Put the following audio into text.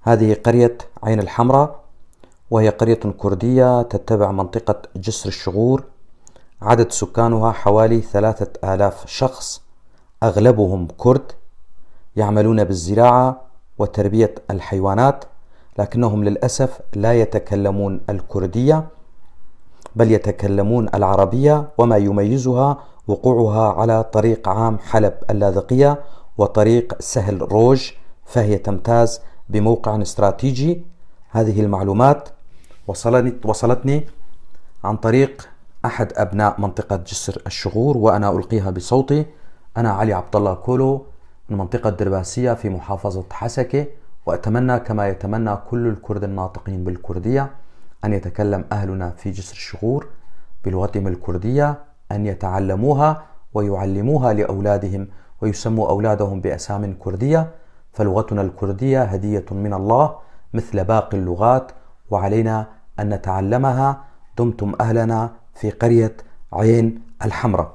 هذه قرية عين الحمراء، وهي قرية كردية تتبع منطقة جسر الشغور. عدد سكانها حوالي 3000 شخص، أغلبهم كرد يعملون بالزراعة وتربية الحيوانات، لكنهم للأسف لا يتكلمون الكردية بل يتكلمون العربية، وما يميزها وقوعها على طريق عام حلب اللاذقية وطريق سهل روج، فهي تمتاز بموقع استراتيجي. هذه المعلومات وصلتني عن طريق أحد أبناء منطقة جسر الشغور، وأنا ألقيها بصوتي. أنا علي عبد الله كولو من منطقة درباسية في محافظة حسكة، وأتمنى كما يتمنى كل الكرد الناطقين بالكردية أن يتكلم أهلنا في جسر الشغور بلغتهم الكردية، أن يتعلموها ويعلموها لأولادهم ويسموا أولادهم بأسام كردية، فلغتنا الكردية هدية من الله مثل باقي اللغات، وعلينا أن نتعلمها. دمتم أهلنا في قرية عين الحمراء.